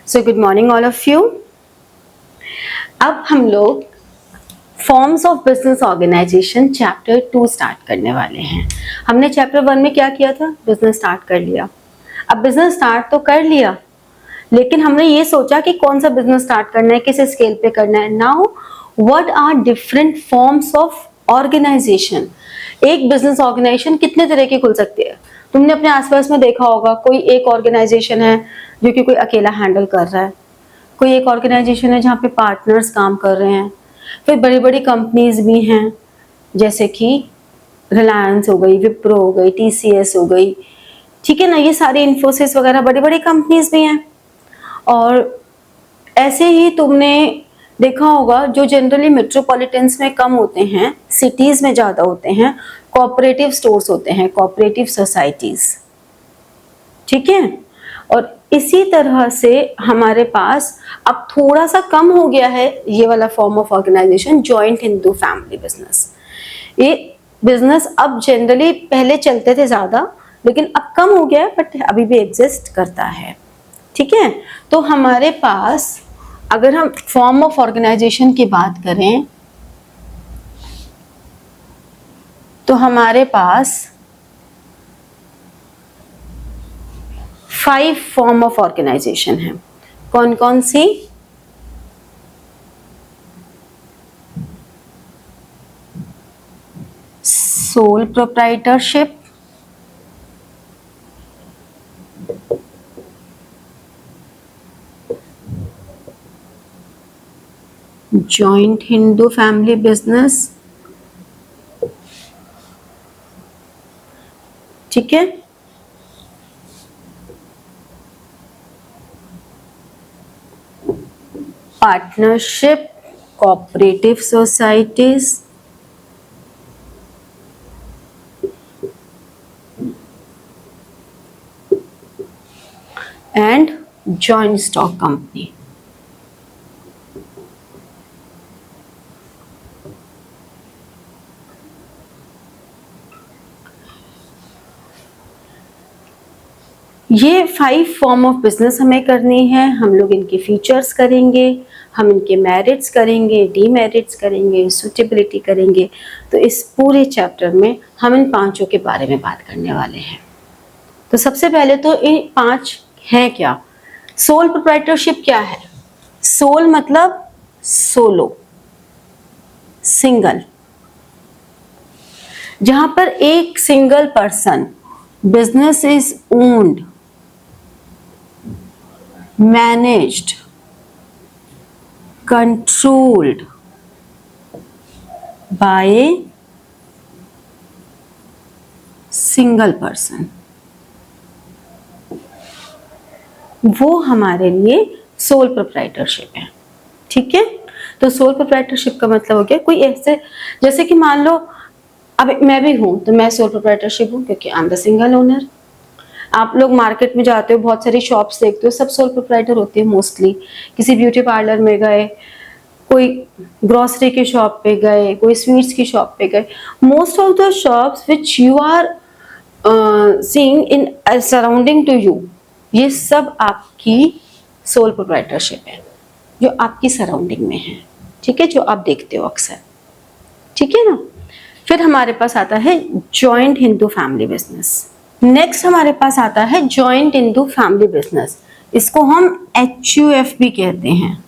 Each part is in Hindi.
So good morning all of you. अब हम लोग forms of business organization chapter 2 start करने वाले हैं। हमने चैप्टर 1 में क्या किया था, बिजनेस स्टार्ट कर लिया। अब बिजनेस स्टार्ट तो कर लिया, लेकिन हमने ये सोचा कि कौन सा बिजनेस स्टार्ट करना है, किस स्केल पे करना है। Now what are different forms of organization. एक बिजनेस ऑर्गेनाइजेशन कितने तरह की खुल सकती है। तुमने अपने आसपास में देखा होगा, कोई एक ऑर्गेनाइजेशन है जो कि कोई अकेला हैंडल कर रहा है, कोई एक ऑर्गेनाइजेशन है जहाँ पे पार्टनर्स काम कर रहे हैं, फिर बड़ी बड़ी कंपनीज भी हैं जैसे कि रिलायंस हो गई, विप्रो हो गई, टीसीएस हो गई, ठीक है ना, ये सारी इन्फोसिस वगैरह बड़ी बड़ी कंपनीज भी हैं। और ऐसे ही तुमने देखा होगा जो जनरली मेट्रोपॉलिटन्स में कम होते हैं, सिटीज में ज्यादा होते हैं, कोऑपरेटिव स्टोर्स होते हैं, कोऑपरेटिव सोसाइटीज, ठीक है। और इसी तरह से हमारे पास अब थोड़ा सा कम हो गया है ये वाला form of organization, joint Hindu family business. ये बिजनेस अब जनरली पहले चलते थे ज्यादा, लेकिन अब कम हो गया है, बट अभी भी एग्जिस्ट करता है, ठीक है। तो हमारे पास अगर हम फॉर्म ऑफ ऑर्गेनाइजेशन की बात करें तो हमारे पास 5 फॉर्म ऑफ ऑर्गेनाइजेशन है। कौन कौन सी? Sole proprietorship, joint Hindu family business, ठीक है, partnership, cooperative societies, and joint stock company. ये 5 फॉर्म ऑफ बिजनेस हमें करनी है। हम लोग इनके फीचर्स करेंगे, हम इनके मेरिट्स करेंगे, डीमेरिट्स करेंगे, सूटेबिलिटी करेंगे। तो इस पूरे चैप्टर में हम इन 5 के बारे में बात करने वाले हैं। तो सबसे पहले तो इन 5 हैं क्या। सोल प्रोप्राइटरशिप क्या है? सोल मतलब सोलो, सिंगल, जहां पर एक single person, business is owned, managed, controlled by a single person। वो हमारे लिए सोल प्रोप्राइटरशिप है, ठीक है। तो सोल प्रोप्राइटरशिप का मतलब हो गया कोई ऐसे, जैसे कि मान लो अब मैं भी हूं तो मैं सोल प्रोप्राइटरशिप हूं क्योंकि I am the single owner. आप लोग मार्केट में जाते हो, बहुत सारी शॉप्स देखते हो, सब सोल प्रोप्राइटर होते हैं मोस्टली। किसी ब्यूटी पार्लर में गए, कोई ग्रोसरी की शॉप पे गए, कोई स्वीट्स की शॉप पे गए, most of the shops which you are seeing in surrounding to you, ये सब आपकी सोल प्रोप्राइटरशिप है जो आपकी सराउंडिंग में है, ठीक है, जो आप देखते हो अक्सर, ठीक है ना। फिर हमारे पास आता है joint Hindu family business. Next हमारे पास आता है जॉइंट हिंदू फैमिली बिजनेस। इसको हम HUF भी कहते हैं।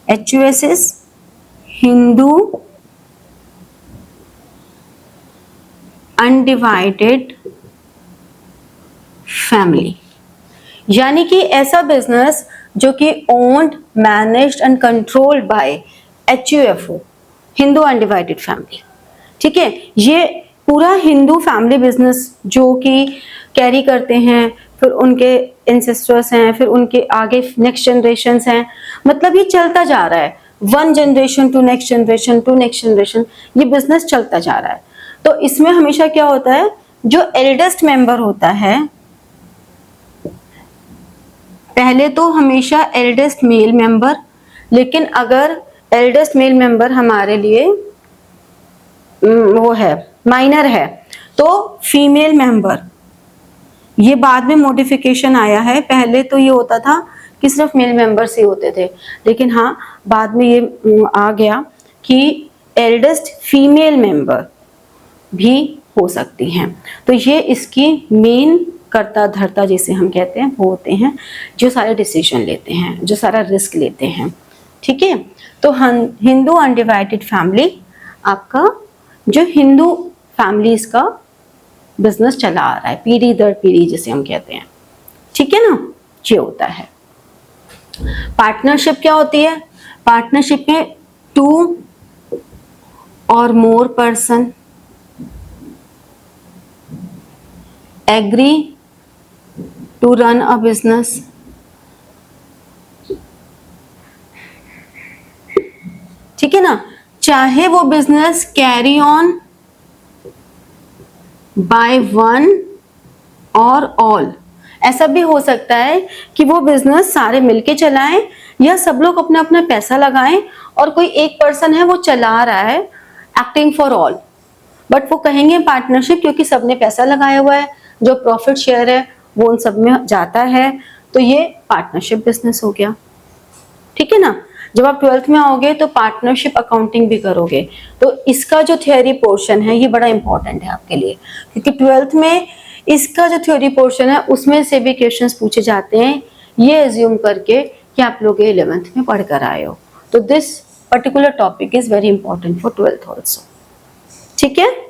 HUS is Hindu undivided family, यानी कि ऐसा बिजनेस जो कि owned, managed and controlled by HUF हो, हिंदू अनडिवाइडेड फैमिली, ठीक है। ये पूरा हिंदू फैमिली बिजनेस जो कि कैरी करते हैं, फिर उनके एंसेस्टर्स हैं, फिर उनके आगे नेक्स्ट जनरेशंस हैं, मतलब ये चलता जा रहा है, one generation to next generation to next generation, ये बिजनेस चलता जा रहा है। तो इसमें हमेशा क्या होता है, जो एल्डेस्ट मेंबर होता है, पहले तो हमेशा एल्डेस्ट मेल मेंबर, लेकिन अगर एल्डेस्ट मेल मेंबर हमारे लिए वो है, माइनर है, तो फीमेल मेंबर। ये बाद में मॉडिफिकेशन आया है, पहले तो ये होता था कि सिर्फ मेल मेंबर्स ही होते थे, लेकिन हाँ बाद में ये आ गया कि एल्डेस्ट फीमेल मेंबर भी हो सकती हैं। तो ये इसकी मेन कर्ता धर्ता जिसे हम कहते हैं वो होते हैं जो सारे डिसीजन लेते हैं, जो सारा रिस्क लेते हैं। ठीक है, तो हिंदू अनडिवाइडेड फैमिली आपका जो हिंदू फैमिलीज का बिजनेस चला आ रहा है, पीढ़ी दर पीढ़ी जिसे हम कहते हैं। ठीक है ना, ये होता है। पार्टनरशिप क्या होती है? पार्टनरशिप में 2 or more person agree to run a business. ठीक है ना, चाहे वो business carry on by one or all, ऐसा भी हो सकता है कि वो बिजनेस सारे मिलके चलाएं या सब लोग अपना अपना पैसा लगाएं और कोई एक पर्सन है वो चला रहा है एक्टिंग फॉर ऑल, बट वो कहेंगे पार्टनरशिप क्योंकि सबने पैसा लगाया हुआ है, जो प्रॉफिट शेयर है वो उन सब में जाता है, तो ये पार्टनरशिप बिजनेस हो गया। ठीक है ना, जब आप 12th में आओगे तो पार्टनरशिप अकाउंटिंग भी करोगे, तो इसका जो थ्योरी पोर्शन है ये बड़ा इंपॉर्टेंट है आपके लिए, क्योंकि 12th में इसका जो थ्योरी पोर्शन है उसमें से भी क्वेश्चंस पूछे जाते हैं, ये एज्यूम करके कि आप लोग 11th में पढ़ कर आए हो। तो this particular topic is very important for 12th also. ठीक है,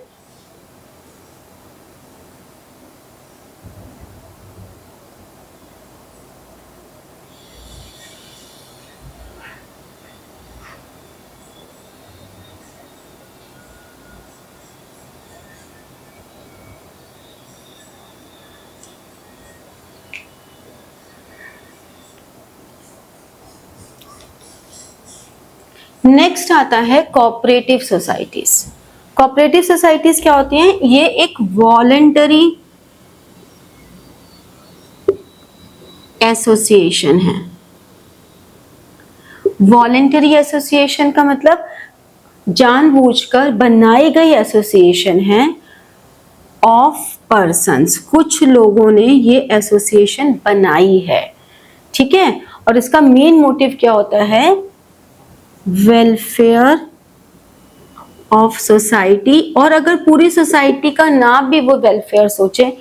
नेक्स्ट आता है कोऑपरेटिव सोसाइटीज। कोऑपरेटिव सोसाइटीज क्या होती हैं? ये एक वॉलेंटरी एसोसिएशन है। वॉलेंटरी एसोसिएशन का मतलब जानबूझकर बनाई गई एसोसिएशन है ऑफ पर्सन्स, कुछ लोगों ने ये एसोसिएशन बनाई है। ठीक है, और इसका मेन मोटिव क्या होता है? वेलफेयर ऑफ सोसाइटी, और अगर पूरी सोसाइटी का ना भी वो वेलफेयर सोचे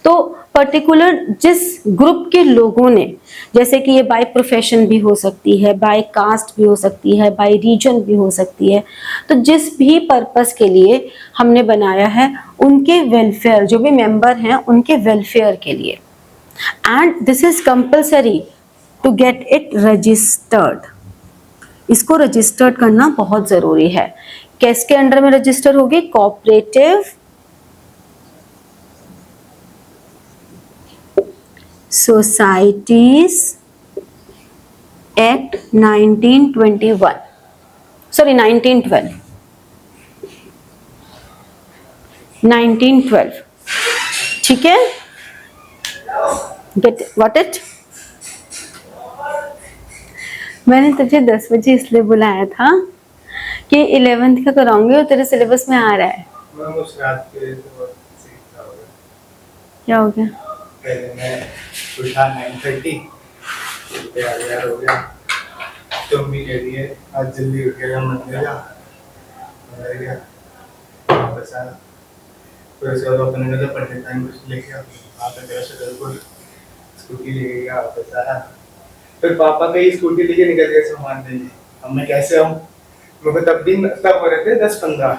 तो पर्टिकुलर जिस ग्रुप के लोगों ने, जैसे कि ये बाय प्रोफेशन भी हो सकती है, बाय कास्ट भी हो सकती है, बाय रीजन भी हो सकती है, तो जिस भी पर्पस के लिए हमने बनाया है उनके वेलफेयर, जो भी मेंबर हैं उनके वेलफेयर के लिए, and this is compulsory to get it registered. इसको रजिस्टर्ड करना बहुत जरूरी है। किसके अंडर में रजिस्टर होगी? Cooperative societies act 1921, sorry 1912। ठीक है, गेट व्हाट इट। मैंने तुझे 10 बजे इसलिए बुलाया था कि 11th का कराऊंगी और तेरे सिलेबस में आ रहा है। क्या हो गया? मैं उठा 9:30 तैयार हो गया, तो मम्मी कह रही है आज जल्दी उठ गया, मंदिर जा। मैं गया वापस आया, फिर उसके बाद अपने नजर पंडित टाइम कुछ लेके वहाँ पे तेरा शक्लपुर स्कूटी लेके गया, वापस आया, फिर पापा का ही स्कूटी लेके निकल गए सामान लेने। अब मैं कैसे आऊँ? मुझे तब हो रहे थे 10-15,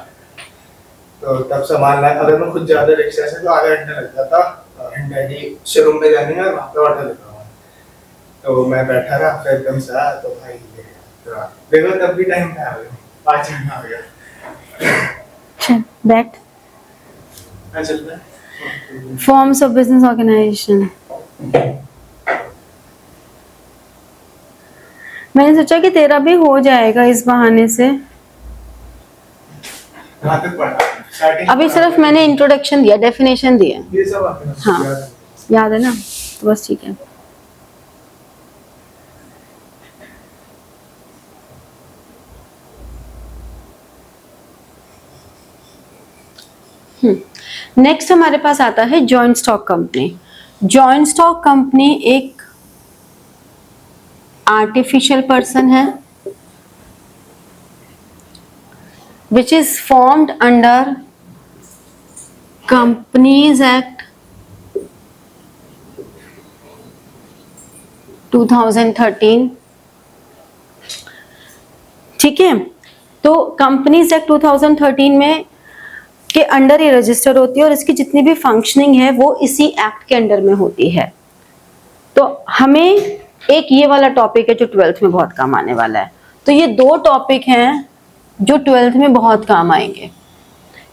तो तब सामान ला, अगर मैं खुद ज्यादा रिक्शा से तो आधा घंटा लग जाता, डैडी शोरूम में जाने में वहाँ पे ऑर्डर लेता हूँ, तो मैं बैठा रहा, फिर एकदम से आया तो भाई तो देखो तब भी टाइम पे आ गया, 5 मिनट आ गया। चल बैठ। चल मैं फॉर्म्स ऑफ बिजनेस ऑर्गेनाइजेशन। मैंने सोचा कि तेरा भी हो जाएगा इस बहाने से। कहाँ तक पढ़ा? अभी सिर्फ मैंने इंट्रोडक्शन दिया, डेफिनेशन दिया। ये सब आपने हाँ याद है ना, तो बस ठीक है। नेक्स्ट हमारे पास आता है joint stock company. Joint stock company एक आर्टिफिशियल पर्सन है which is formed under Companies Act 2013। ठीक है, तो कंपनीज एक्ट 2013 में के अंडर ये रजिस्टर होती है और इसकी जितनी भी फंक्शनिंग है वो इसी एक्ट के अंडर में होती है। तो हमें एक ये वाला टॉपिक है जो 12th में बहुत काम आने वाला है। तो ये दो टॉपिक हैं जो 12th में बहुत काम आएंगे,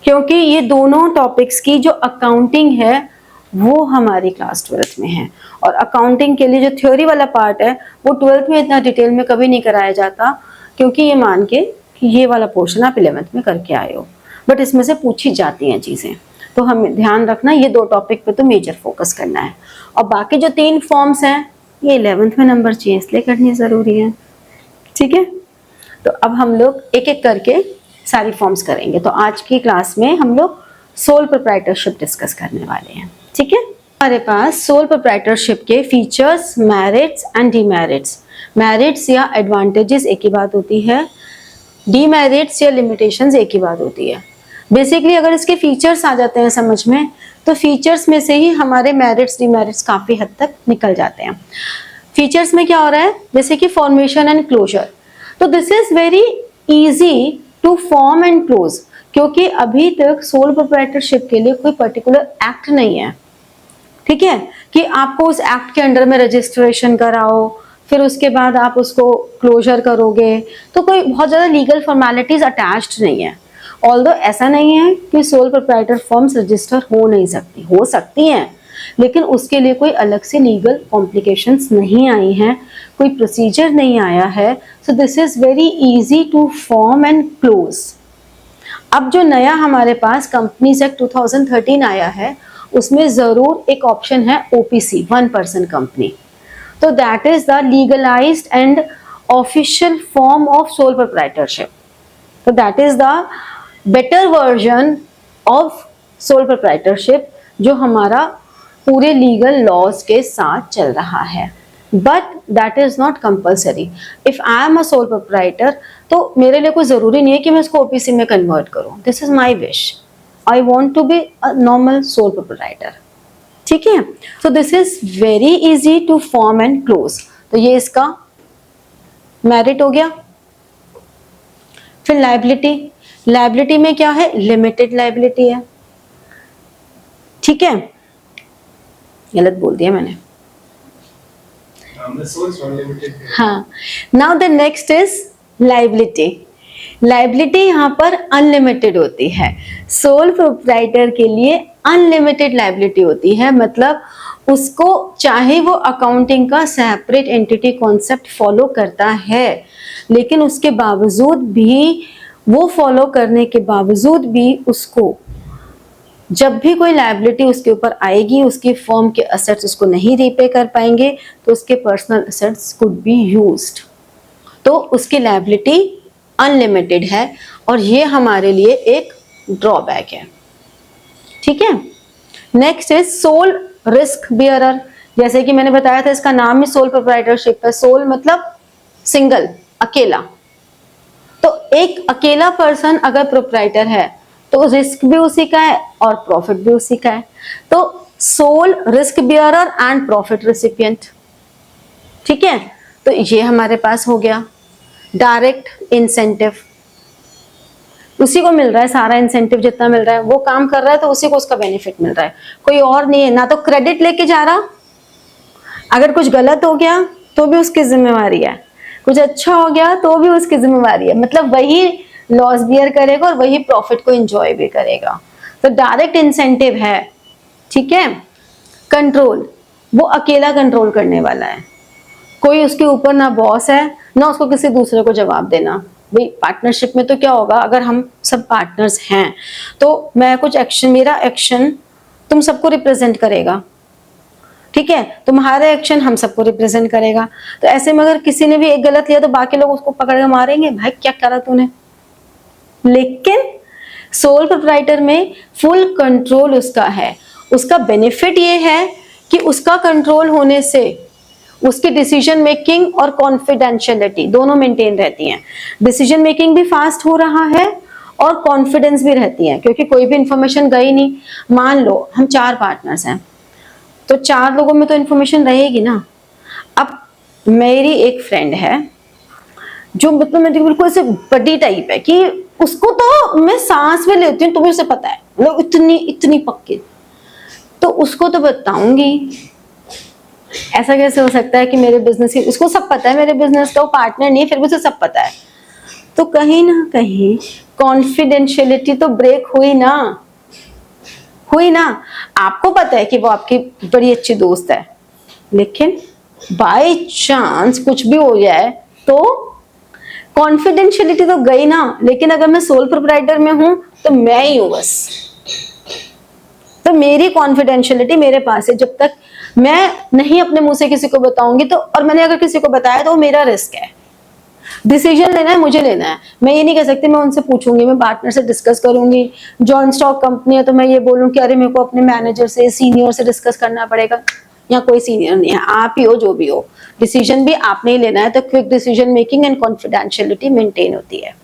क्योंकि ये दोनों टॉपिक्स की जो अकाउंटिंग है वो हमारी क्लास 12th में है। और अकाउंटिंग के लिए जो थ्योरी वाला पार्ट है वो 12th में इतना डिटेल में कभी नहीं कराया जाता, क्योंकि ये मान के कि ये वाला पोर्शन आप 11th में करके आए हो, बट इसमें से पूछी जाती हैं चीज़ें। तो हमें ध्यान रखना ये दो टॉपिक पे तो मेजर फोकस करना है। और बाकी जो 3 फॉर्म्स हैं ये 11th में नंबर चाहिए इसलिए करनी ज़रूरी है। ठीक है, तो अब हम लोग एक एक करके सारी फॉर्म्स करेंगे। तो आज की क्लास में हम लोग सोल प्रोप्राइटरशिप डिस्कस करने वाले हैं। ठीक है, हमारे पास सोल प्रोप्राइटरशिप के features, merits and demerits. Merits या एडवांटेजेस एक ही बात होती है, डीमेरिट्स या लिमिटेशंस एक ही बात होती है। बेसिकली अगर इसके फीचर्स आ जाते हैं समझ में, तो फीचर्स में से ही हमारे मेरिट्स डीमेरिट्स काफ़ी हद तक निकल जाते हैं। फीचर्स में क्या हो रहा है, जैसे कि फॉर्मेशन एंड क्लोजर। तो this is very easy to form and close, क्योंकि अभी तक सोल प्रोप्राइटरशिप के लिए कोई पर्टिकुलर एक्ट नहीं है। ठीक है, कि आपको उस एक्ट के अंडर में रजिस्ट्रेशन कराओ, फिर उसके बाद आप उसको क्लोजर करोगे, तो कोई बहुत ज़्यादा लीगल फॉर्मेलिटीज अटैच्ड नहीं है। ऑल्दो ऐसा नहीं है कि सोल प्रोप्राइटर फर्म्स रजिस्टर हो नहीं सकती, हो सकती हैं, लेकिन उसके लिए कोई अलग से लीगल कॉम्प्लिकेशंस नहीं आई हैं, कोई प्रोसीजर नहीं आया है। So this is very easy to form and close. अब जो नया हमारे पास कंपनीज एक्ट 2013 आया है उसमें जरूर एक ऑप्शन है ओपीसी, 1 पर्सन कंपनी। तो that is the legalised and official form of sole proprietorship. तो that is the better version of sole proprietorship जो हमारा पूरे लीगल लॉज के साथ चल रहा है। But that is not compulsory. If I am a sole proprietor तो मेरे लिए कोई जरूरी नहीं है कि मैं इसको ओपीसी में कन्वर्ट करूं। This is my wish, I want to be a normal sole proprietor. ठीक है, so this is very easy to form and close. तो ये इसका मेरिट हो गया। फिर लायबिलिटी, लायबिलिटी में क्या है, लिमिटेड लायबिलिटी है। ठीक है, गलत बोल दिया मैंने। हाँ, now the next is liability. Liability यहाँ पर अनलिमिटेड होती है। सोल प्रोप्राइटर के लिए अनलिमिटेड लायबिलिटी होती है, मतलब उसको चाहे वो अकाउंटिंग का सेपरेट एंटिटी कॉन्सेप्ट फॉलो करता है, लेकिन उसके बावजूद भी, वो फॉलो करने के बावजूद भी उसको जब भी कोई लायबिलिटी उसके ऊपर आएगी, उसकी फर्म के असेट्स उसको नहीं रीपे कर पाएंगे, तो उसके personal assets could be used. तो उसकी लायबिलिटी अनलिमिटेड है और ये हमारे लिए एक ड्रॉबैक है। ठीक है, next is sole risk bearer. जैसे कि मैंने बताया था इसका नाम ही सोल प्रोप्राइटरशिप है। सोल मतलब सिंगल, अकेला। तो एक अकेला पर्सन अगर प्रोप्राइटर है तो रिस्क भी उसी का है और प्रॉफिट भी उसी का है। तो sole risk bearer and profit recipient. ठीक है, तो ये हमारे पास हो गया। डायरेक्ट इंसेंटिव, उसी को मिल रहा है सारा इंसेंटिव, जितना मिल रहा है वो काम कर रहा है तो उसी को उसका बेनिफिट मिल रहा है, कोई और नहीं है। ना तो क्रेडिट लेके जा रहा, अगर कुछ गलत हो गया तो भी उसकी जिम्मेवारी है, कुछ अच्छा हो गया तो भी उसकी जिम्मेवारी है, मतलब वही लॉस बियर करेगा और वही प्रॉफिट को एंजॉय भी करेगा। तो डायरेक्ट इंसेंटिव है। ठीक है, कंट्रोल, वो अकेला कंट्रोल करने वाला है, कोई उसके ऊपर ना बॉस है ना उसको किसी दूसरे को जवाब देना। भाई पार्टनरशिप में तो क्या होगा, अगर हम सब पार्टनर्स हैं तो मैं कुछ एक्शन, मेरा एक्शन तुम सबको रिप्रेजेंट करेगा। ठीक है, तुम्हारा एक्शन हम सबको रिप्रेजेंट करेगा। तो ऐसे में अगर किसी ने भी एक गलत लिया तो बाकी लोग उसको पकड़ के मारेंगे, भाई क्या करा तूने। लेकिन सोल प्रोप्राइटर में फुल कंट्रोल उसका है। उसका बेनिफिट ये है कि उसका कंट्रोल होने से उसकी डिसीजन मेकिंग और कॉन्फिडेंशियलिटी दोनों मेंटेन रहती हैं। डिसीजन मेकिंग भी फास्ट हो रहा है और कॉन्फिडेंस भी रहती है, क्योंकि कोई भी इंफॉर्मेशन गई नहीं। मान लो हम 4 पार्टनर्स हैं, तो 4 लोगों में तो इंफॉर्मेशन रहेगी ना। अब मेरी एक फ्रेंड है जो मतलब मेरी बिल्कुल ऐसे बड़ी टाइप है कि उसको तो मैं सांस में लेती हूँ, तुम्हें उसे पता है, मतलब इतनी पक्की, तो उसको तो बताऊंगी। ऐसा कैसे हो सकता है कि मेरे बिजनेस की उसको सब पता है, मेरे बिजनेस का वो पार्टनर नहीं है, फिर भी उसे सब पता है। तो कहीं ना कहीं कॉन्फिडेंशियलिटी तो ब्रेक हुई ना। आपको पता है कि वो आपकी बड़ी अच्छी दोस्त है, लेकिन बाय चांस कुछ भी हो जाए तो कॉन्फिडेंशियलिटी तो गई ना। लेकिन अगर मैं सोल प्रोप्राइटर में हूं तो मैं ही हूं बस, तो मेरी कॉन्फिडेंशियलिटी मेरे पास है। जब तक मैं नहीं अपने मुंह से किसी को बताऊंगी तो, और मैंने अगर किसी को बताया तो वो मेरा रिस्क है। डिसीजन लेना है, मुझे लेना है। मैं ये नहीं कह सकती मैं उनसे पूछूंगी, मैं पार्टनर से डिस्कस करूंगी। जॉइंट स्टॉक कंपनी है तो मैं ये बोलूं कि अरे मेरे को अपने मैनेजर से, सीनियर से डिस्कस करना पड़ेगा। या कोई सीनियर नहीं है, आप ही हो जो भी हो, डिसीजन भी आपने ही लेना है। तो quick decision making and confidentiality maintain होती है।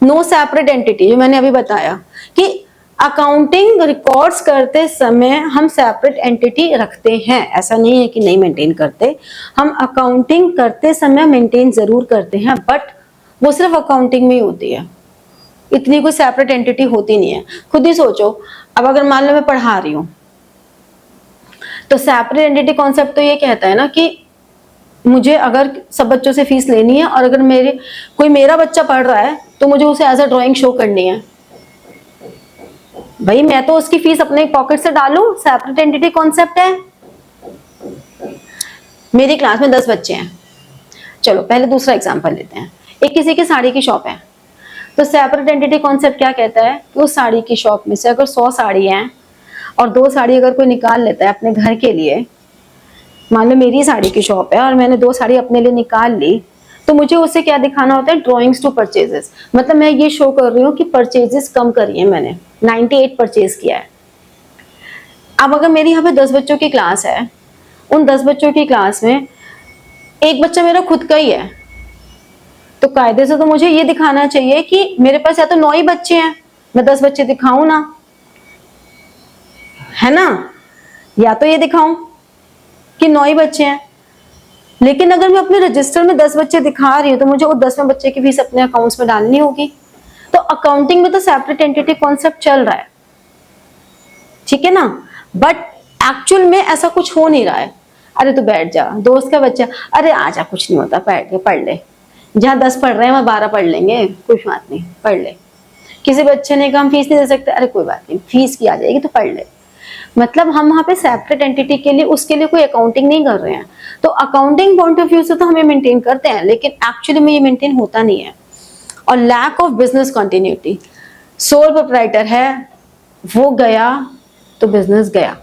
नो सेपरेट एंटिटी, जो मैंने अभी बताया कि अकाउंटिंग रिकॉर्ड्स करते समय हम सेपरेट एंटिटी रखते हैं, ऐसा नहीं है कि नहीं मेंटेन करते। हम अकाउंटिंग करते समय मेंटेन जरूर करते हैं, बट वो सिर्फ अकाउंटिंग में ही होती है, इतनी कोई सेपरेट एंटिटी होती नहीं है। खुद ही सोचो, अब अगर मान लो मैं पढ़ा रही हूँ तो सेपरेट एंटिटी कॉन्सेप्ट तो ये कहता है ना कि मुझे अगर सब बच्चों से फीस लेनी है और अगर मेरा बच्चा पढ़ रहा है तो मुझे उसे एज अ ड्राइंग शो करनी है। भाई मैं तो उसकी फीस अपने पॉकेट से डालूं, सेपरेट एंटिटी कॉन्सेप्ट है। मेरी क्लास में 10 बच्चे हैं, चलो पहले दूसरा एग्जांपल लेते हैं। एक किसी की साड़ी की शॉप है, तो सेपरेट एंटिटी कॉन्सेप्ट क्या कहता है कि उस साड़ी की शॉप में से अगर 100 साड़ी हैं और 2 साड़ी अगर कोई निकाल लेता है अपने घर के लिए, मान लो मेरी साड़ी की शॉप है और मैंने 2 साड़ी अपने लिए निकाल ली, तो मुझे उसे क्या दिखाना होता है, ड्रॉइंग्स टू परचेजेस। मतलब मैं ये शो कर रही हूँ कि परचेजेस कम करी है मैंने, 98 परचेज किया है। अब अगर मेरी यहाँ पे 10 बच्चों की क्लास है, उन 10 बच्चों की क्लास में एक बच्चा मेरा खुद का ही है, तो कायदे से तो मुझे ये दिखाना चाहिए कि मेरे पास या तो 9 ही बच्चे हैं, मैं 10 बच्चे दिखाऊं ना, है ना, या तो ये दिखाऊं कि 9 ही बच्चे हैं। लेकिन अगर मैं अपने रजिस्टर में 10 बच्चे दिखा रही हूँ तो मुझे वो 10वें बच्चे की फीस अपने अकाउंट्स में डालनी होगी। तो अकाउंटिंग में तो सेपरेट एंटिटी कॉन्सेप्ट चल रहा है, ठीक है ना, बट एक्चुअल में ऐसा कुछ हो नहीं रहा है। अरे तू बैठ जा, दोस्त का बच्चा, अरे आजा, कुछ नहीं होता, बैठ के पढ़ ले, जहाँ 10 पढ़ रहे हैं वहां 12 पढ़ लेंगे, कुछ बात नहीं, पढ़ ले। किसी बच्चे ने कहा हम फीस नहीं दे सकते, अरे कोई बात नहीं, फीस की आ जाएगी तो पढ़ ले। मतलब हम वहां पे सेपरेट एंटिटी के लिए, उसके लिए कोई अकाउंटिंग नहीं कर रहे हैं। तो अकाउंटिंग पॉइंट ऑफ व्यू से तो हमें मेंटेन करते हैं, लेकिन एक्चुअली में ये मेंटेन होता नहीं है। और lack of business continuity, sole proprietor है, वो गया तो बिजनेस गया।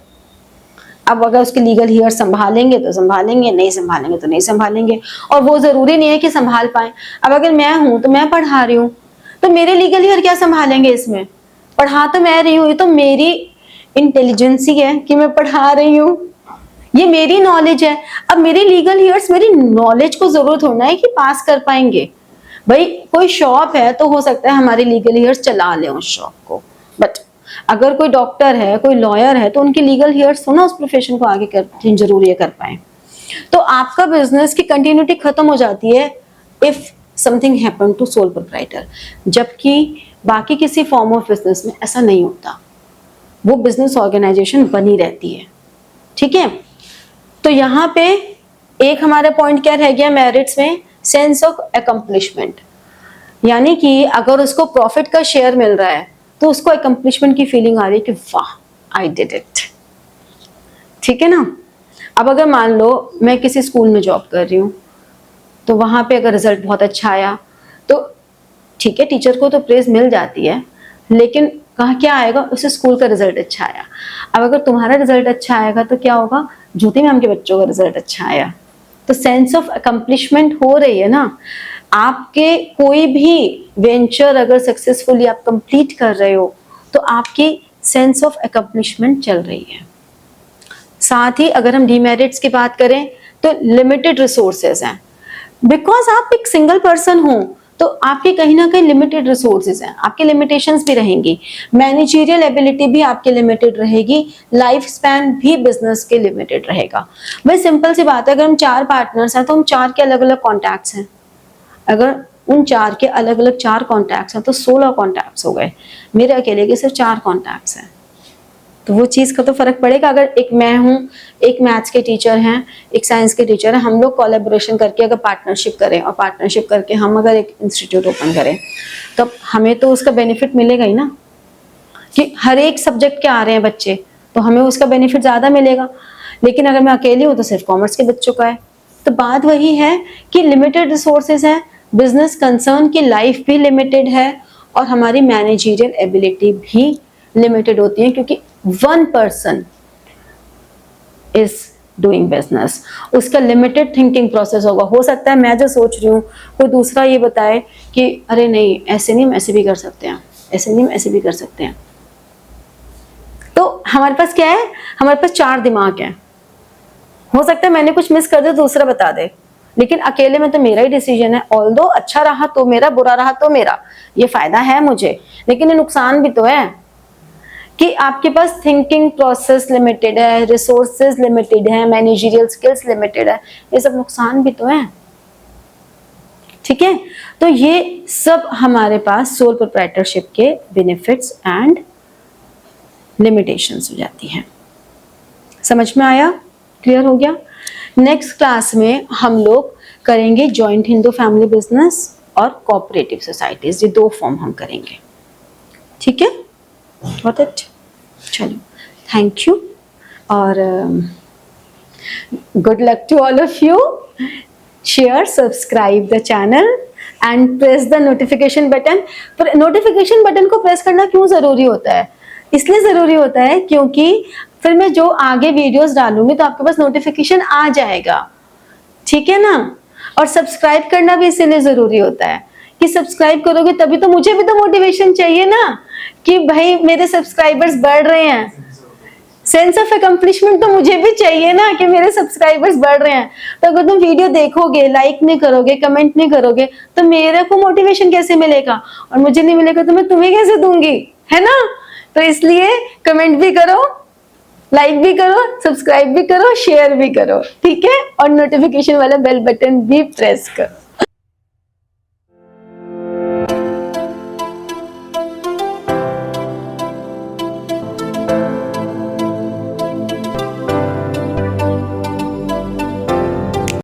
अब अगर उसके लीगल हियर संभालेंगे तो संभालेंगे, नहीं संभालेंगे तो नहीं संभालेंगे, और वो जरूरी नहीं है कि संभाल पाए। अब अगर मैं हूं तो मैं पढ़ा रही हूँ, तो मेरे लीगल हियर क्या संभालेंगे इसमें, पढ़ा तो मैं रही हूँ, ये तो मेरी इंटेलिजेंसी है कि मैं पढ़ा रही हूँ, ये मेरी नॉलेज है। अब मेरे लीगल हियर्स मेरी नॉलेज को जरूरत होना है कि पास कर पाएंगे। भाई कोई शॉप है तो हो सकता है हमारे लीगल हियर्स चला ले उस शॉप को, बट अगर कोई डॉक्टर है, कोई लॉयर है, तो उनके लीगल हियर्स हो ना उस प्रोफेशन को आगे कर जरूरी है कर पाए। तो आपका बिजनेस की कंटिन्यूटी खत्म हो जाती है if something happen to sole proprietor, जबकि बाकी किसी फॉर्म ऑफ बिजनेस में ऐसा नहीं होता, वो बिजनेस ऑर्गेनाइजेशन बनी रहती है, ठीक है। तो यहाँ पे एक हमारा पॉइंट क्या रह गया मेरिट्स में, सेंस ऑफ अकम्प्लिशमेंट, यानी कि अगर उसको प्रॉफिट का शेयर मिल रहा है तो उसको अकम्प्लिशमेंट की फीलिंग आ रही है कि वाह आई डिड इट, ठीक है ना। अब अगर मान लो मैं किसी स्कूल में जॉब कर रही हूँ, तो वहां पे अगर रिजल्ट बहुत अच्छा आया तो ठीक है, टीचर को तो प्रेज मिल जाती है, लेकिन कहा क्या आएगा, उस स्कूल का रिजल्ट अच्छा आया। अब अगर तुम्हारा रिजल्ट अच्छा आएगा तो क्या होगा, ज्योति मैम के बच्चों का रिजल्ट अच्छा आया, तो सेंस ऑफ अकम्प्लिशमेंट हो रही है ना। आपके कोई भी वेंचर अगर सक्सेसफुली आप कंप्लीट कर रहे हो तो आपकी सेंस ऑफ अकम्प्लिशमेंट चल रही है। साथ ही अगर हम डीमेरिट्स की बात करें तो लिमिटेड रिसोर्सेज हैं, बिकॉज आप एक सिंगल पर्सन हो तो आपके कहीं ना कहीं लिमिटेड रिसोर्सेज हैं, आपके लिमिटेशंस भी रहेंगी, मैनेजरियल एबिलिटी भी आपके लिमिटेड रहेगी, लाइफ स्पैन भी बिजनेस के लिमिटेड रहेगा। भाई सिंपल सी बात है, अगर हम 4 पार्टनर्स हैं तो हम 4 के अलग अलग कॉन्टैक्ट्स हैं, अगर उन 4 के अलग अलग 4 कॉन्टैक्ट्स हैं तो 16 कॉन्टैक्ट्स हो गए, मेरे अकेले के सिर्फ 4 कॉन्टैक्ट्स हैं, तो वो चीज़ का तो फर्क पड़ेगा। अगर एक मैं हूँ, एक मैथ्स के टीचर हैं, एक साइंस के टीचर हैं, हम लोग कोलैबोरेशन करके अगर पार्टनरशिप करें और पार्टनरशिप करके हम अगर एक इंस्टीट्यूट ओपन करें तो हमें तो उसका बेनिफिट मिलेगा ही ना, कि हर एक सब्जेक्ट के आ रहे हैं बच्चे तो हमें उसका बेनिफिट ज़्यादा मिलेगा। लेकिन अगर मैं अकेली हूँ तो सिर्फ कॉमर्स के बच्चों का है। तो बात वही है कि लिमिटेड रिसोर्सेज हैं, बिजनेस कंसर्न की लाइफ भी लिमिटेड है और हमारी मैनेजरियल एबिलिटी भी लिमिटेड होती है, क्योंकि 1 पर्सन इज डूइंग बिजनेस, उसका लिमिटेड थिंकिंग प्रोसेस होगा। हो सकता है मैं जो सोच रही हूँ कोई दूसरा ये बताए कि अरे नहीं ऐसे नहीं, हम ऐसे भी कर सकते हैं, ऐसे नहीं हम ऐसे भी कर सकते हैं। तो हमारे पास क्या है, हमारे पास 4 दिमाग हैं। हो सकता है मैंने कुछ मिस कर दिया, दूसरा बता दे, लेकिन अकेले में तो मेरा ही डिसीजन है। ऑल्दो अच्छा रहा तो मेरा, बुरा रहा तो मेरा, ये फायदा है मुझे, लेकिन ये नुकसान भी तो है कि आपके पास थिंकिंग प्रोसेस लिमिटेड है, रिसोर्सेज लिमिटेड है, मैनेजरियल स्किल्स लिमिटेड है, ये सब नुकसान भी तो है। ठीक है, तो ये सब हमारे पास सोल प्रोप्राइटरशिप के बेनिफिट्स एंड लिमिटेशंस हो जाती हैं। समझ में आया, क्लियर हो गया? नेक्स्ट क्लास में हम लोग करेंगे जॉइंट हिंदू फैमिली बिजनेस और कोऑपरेटिव सोसाइटीज, ये 2 फॉर्म हम करेंगे। ठीक है, गॉट इट? चलो, थैंक यू और good luck to all of you. Share, subscribe the channel and press the notification button. पर नोटिफिकेशन बटन को प्रेस करना क्यों जरूरी होता है? इसलिए जरूरी होता है क्योंकि फिर मैं जो आगे वीडियोस डालूंगी तो आपके पास नोटिफिकेशन आ जाएगा, ठीक है ना? और सब्सक्राइब करना भी इसीलिए जरूरी होता है कि सब्सक्राइब करोगे तभी तो, मुझे भी तो मोटिवेशन चाहिए ना कि भाई मेरे सब्सक्राइबर्स बढ़ रहे हैं, सेंस ऑफ अकम्प्लिशमेंट तो मुझे भी चाहिए ना कि मेरे सब्सक्राइबर्स बढ़ रहे हैं। तो अगर तुम वीडियो देखोगे, लाइक नहीं करोगे, कमेंट नहीं करोगे तो मेरे को मोटिवेशन कैसे मिलेगा, और मुझे नहीं मिलेगा तो मैं तुम्हें कैसे दूंगी, है ना? तो इसलिए कमेंट भी करो, लाइक भी करो, सब्सक्राइब भी करो, शेयर भी करो, ठीक है? और नोटिफिकेशन वाला बेल बटन भी प्रेस करो।